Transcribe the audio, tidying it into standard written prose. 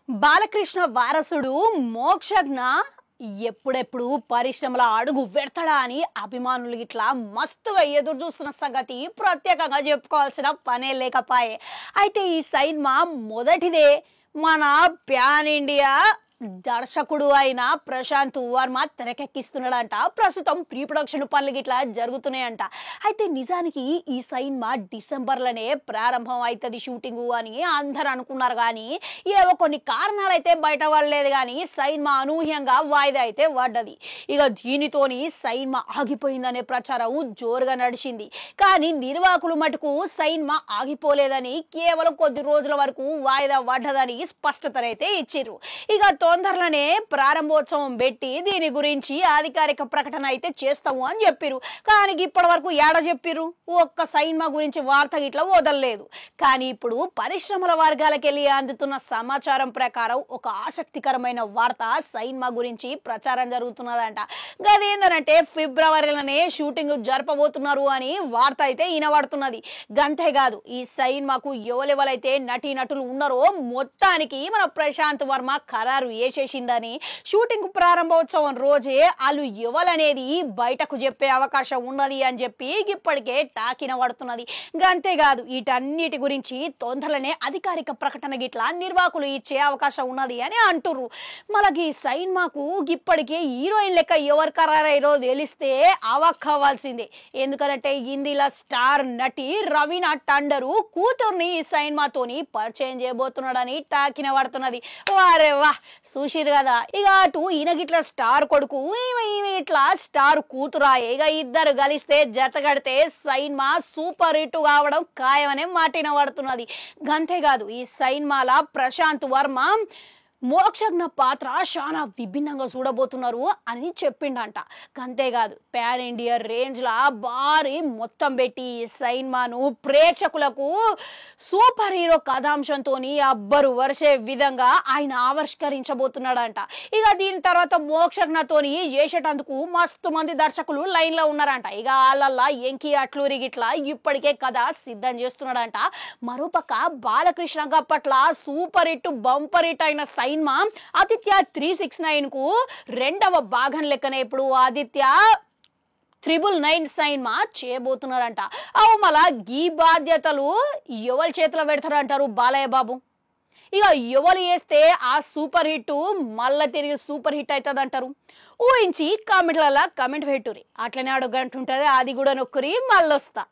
బాలకృష్ణ వారసుడు మోక్షజ్ఞ ఎప్పుడెప్పుడు పరిశ్రమల అడుగు పెడతాడా అని అభిమానులు ఇట్లా మస్తుగా ఎదురు చూస్తున్న సంగతి ప్రత్యేకంగా చెప్పుకోవాల్సిన పనే లేకపాయే. అయితే ఈ సినిమా మొదటిదే మన ప్యాన్ ఇండియా దర్శకుడు అయిన ప్రశాంత్ వర్మ తెరకెక్కిస్తున్నాడంట. ప్రస్తుతం ప్రీ ప్రొడక్షన్ పనులు గిట్లా జరుగుతున్నాయంట. అయితే నిజానికి ఈ సినిమా డిసెంబర్లోనే ప్రారంభం అవుతుంది షూటింగ్ అని అందరు అనుకున్నారు, కానీ ఏవో కొన్ని కారణాలు అయితే బయట పడలేదు. కానీ సినిమా అనూహ్యంగా వాయిదా అయితే పడ్డది. ఇక దీనితోని సినిమా ఆగిపోయిందనే ప్రచారం జోరుగా నడిచింది. కానీ నిర్వాహకులు మటుకు సినిమా ఆగిపోలేదని, కేవలం కొద్ది రోజుల వరకు వాయిదా పడ్డదని స్పష్టతనైతే ఇచ్చిర్రు. ఇక తొందరలోనే ప్రారంభోత్సవం పెట్టి దీని గురించి అధికారిక ప్రకటన అయితే చేస్తాము అని చెప్పిరు. కానీ ఇప్పటి వరకు ఏడ చెప్పిరు, ఒక్క సినిమా గురించి వార్త ఇట్లా వదలలేదు. కానీ ఇప్పుడు పరిశ్రమల వర్గాలకు వెళ్ళి అందుతున్న సమాచారం ప్రకారం ఒక ఆసక్తికరమైన వార్త సినిమా గురించి ప్రచారం జరుగుతున్నదంట. గదేందనంటే ఫిబ్రవరిలోనే షూటింగ్ జరపబోతున్నారు అని వార్త అయితే వినబడుతున్నది. గంతేకాదు, ఈ సినిమాకు ఎవరెవరైతే నటీనటులు ఉన్నారో మొత్తానికి మన ప్రశాంత్ వర్మ ఖరారు చేసేసిందని, షూటింగ్ ప్రారంభోత్సవం రోజే వాళ్ళు ఎవలనేది బయటకు చెప్పే అవకాశం ఉన్నది అని చెప్పి ఇప్పటికే టాకిన పడుతున్నది. అంతేకాదు, వీటన్నిటి గురించి తొందరలోనే అధికారిక ప్రకటన గిట్లా నిర్వాహకులు ఇచ్చే అవకాశం ఉన్నది అని అంటుర్రు. మనకి సినిమాకు ఇప్పటికే హీరోయిన్ లెక్క ఎవరు ఖరారయ్యారో తెలిస్తే అవక్కవలసిందే. ఎందుకంటే హిందీలో స్టార్ నటి రవీనా టండరు కూతుర్ని ఈ సినిమాతోని పరిచయం చేయబోతున్నాడని టాకిన పడుతున్నది. వారే వా, చూసిరు కదా. ఇక అటు ఈయనగిట్లా స్టార్ కొడుకు, ఈమె ఇట్లా స్టార్ కూతురాయే. ఇక ఇద్దరు కలిస్తే జత కడితే సినిమా సూపర్ హిట్ కావడం ఖాయమనే మాటిన పడుతున్నది. అంతేకాదు, ఈ సినిమాల ప్రశాంత్ వర్మ మోక్షజ్ఞ పాత్ర చాలా విభిన్నంగా చూడబోతున్నారు అని చెప్పిండంట. అంతేకాదు, ప్యాన్ ఇండియా రేంజ్లా భారీ మొత్తం పెట్టి ఈ సినిమాను ప్రేక్షకులకు సూపర్ హీరో కథాంశంతో అబ్బరు వరిసే విధంగా ఆయన ఆవిష్కరించబోతున్నాడంట. ఇక దీని తర్వాత మోక్షజ్ఞతోని చేసేటందుకు మస్తు మంది దర్శకులు లైన్లో ఉన్నారంట. ఇక వాళ్ళ ఎంకి అట్లూరి గిట్లా ఇప్పటికే కథ సిద్ధం చేస్తున్నాడంట. మరోపక్క బాలకృష్ణ గప్పట్ల సూపర్ హిట్ బంపర్ హిట్ అయిన సినిమా ఆదిత్య 369 కు రెండవ భాగం లెక్కనే ఇప్పుడు ఆదిత్య 999 సినిమా చేయబోతున్నారంట. అవు మళ్ళా ఈ బాధ్యతలు ఎవరి చేతిలో పెడతారంటారు బాలయ్య బాబు. ఇక ఎవరు చేస్తే ఆ సూపర్ హిట్ మళ్ళా తిరిగి సూపర్ హిట్ అవుతుంది అంటారు. ఊహించి కామెంట్లలో కామెంట్ పెట్టుర్రి. అట్లనే అడుగంటుంటది, అది కూడా నొక్కురి మళ్ళొస్తా.